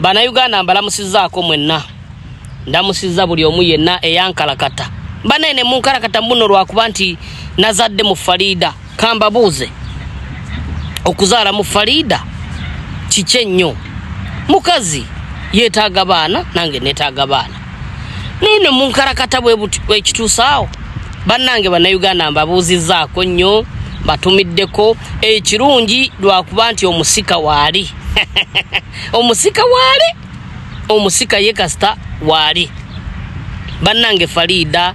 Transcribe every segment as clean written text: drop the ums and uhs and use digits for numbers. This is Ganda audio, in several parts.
Bannayuganda mbalamusizzaako mwenna. Ndamusizza buli omu yenna eyankalakata. Banene munkalakata muno lwakuba nti nazadde mu Farida. Kambabuuze. Okuzaala mu Farida kiki ennyo. Mukazi yeetaaga baana nange neetaaga baana. Nene munkalakata bwe kituusaawo. Bannange Bannayuganda mbabuuzizzaako nnyo. Batumiddeko ekirungi lwakuba nti omusika waali. Omusika waali. Omusika ye kasita waali. Bannange Farida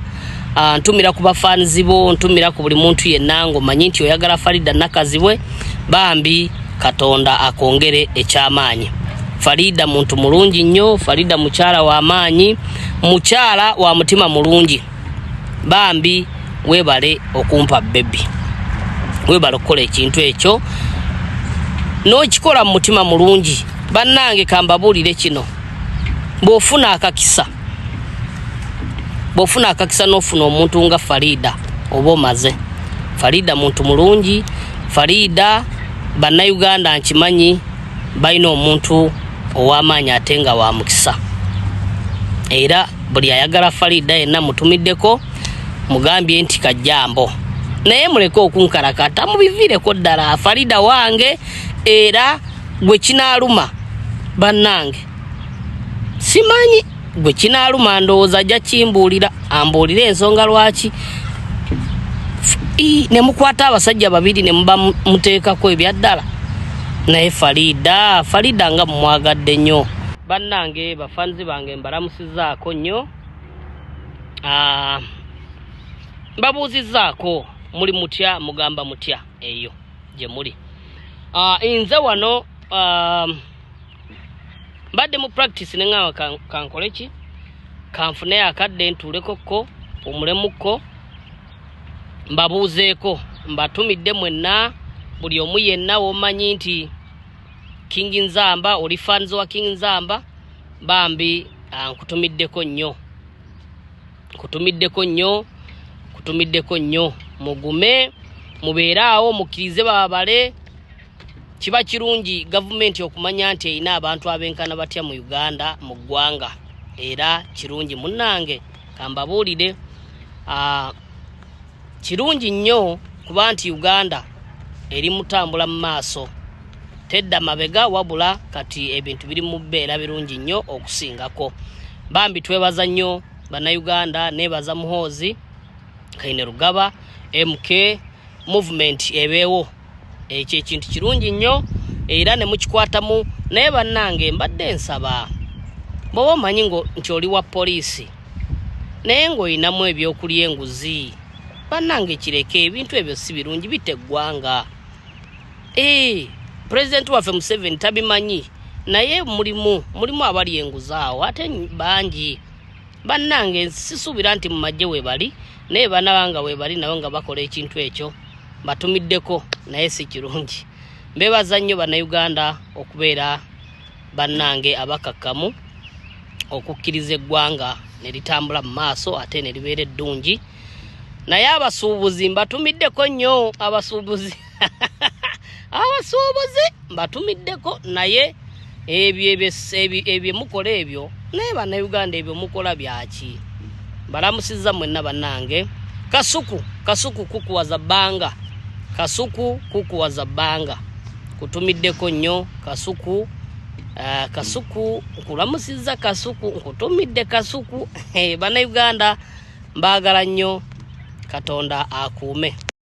ntumira ku bafaanizi bo, ntumira ku buli muntu yenna ng'omanyi nti oyagala Farida nakazibwe bambi Katonda akongere ekyamaanyi. Farida muntu mulungi nnyo, Farida mukyala wa maanyi, mukyala wa mutima mulungi. Bambi weebale okumpa bebi. Weebale okukola ekintu ekyo n'okikola mu mutima mulungi. Bannange kambabuulire kino. Bw'ofuna akakisa n'ofuna omuntu nga Farida oba omaze. Farida muntu mulungi. Farida Bannayuganda nkimanyi balina omuntu ow'amaanyi ate nga wa mukisa. Era buli ayagala Farida yenna mutumiddeko mugambye nti kajjambo. Naye muleke okunkalakata mubiviireko ddala. Farida wange era gwe kinaaluma. Bannange simanyi gwe kinaaluma ndowooza ajja kimbuulira ambuulire ensonga lwaki ne mukwata abasajja babiri ne muba muteekako ebyaddala. Naye Farida nga mumwagadde nnyo. Bannange bafanzi bange mbalamusizzaako nnyo. Mbabuuzizzaako muli mutya mugamba mutya eyo gye muli. Nze wano mbadde mu practice ne ngamba kankole ki kanfune akadde ntuulekokko omulemukko mbabuuzeeko mbatumidde mwenna buli omu yenna womanyi nti King Nzamba oli fans wa King Nzamba bambi nkutumiddeko nnyo mugume mubeere awo mukkirize babale. Kiba kirungi gavumenti okumanya nti erina abantu abenkana batya mu Uganda mu ggwanga. Era kirungi munnange kambabuulire kirungi nnyo kuba nti Uganda eri mutambula mu maaso tedda mabega wabula kati ebintu biri mu bbeera birungi nnyo okusingako. Bambi twebaza nnyo Bannayuganda, nebaza Muhoozi Kainerugaba MK movement ebeewo. Ekyo ekintu kirungi nnyo era ne mukikwatamu. Naye bannange mbadde nsaba bw'oba omanyi nti oli wa poliisi naye ng'olinamu ebyokulya enguzi bannange kireke ebintu ebyo si birungi bite eggwanga. President waffe Museveni tabimanyi naye mulimu abali enguzi awo ate bangi. Bannange sisuubira nti mu magye weebali naye baana banga weebali nabo nga bakola ekintu ekyo batumiddeko naye si kirungi. Mbebaza nnyo Bannayuganda okubeera bannange abakakkamu okukkiriza eggwanga ne litambula mu maaso ate ne libeera eddungi. Naye abasuubuzi mbatumiddeko nnyo. Abasuubuzi mbatumiddeko naye ebyo mukola ebyo naye Bannayuganda ebyo mukola byaki. Balamusizza mwenna bannange. Kasuku kukuwaza bbanga. Kasuku kukuwaza bbanga. Kutumiddeko nnyo Kasuku. Kasuku nkulamusizza Kasuku nkutumidde Kasuku. Bannayuganda mbaagala nnyo. Katonda akuume.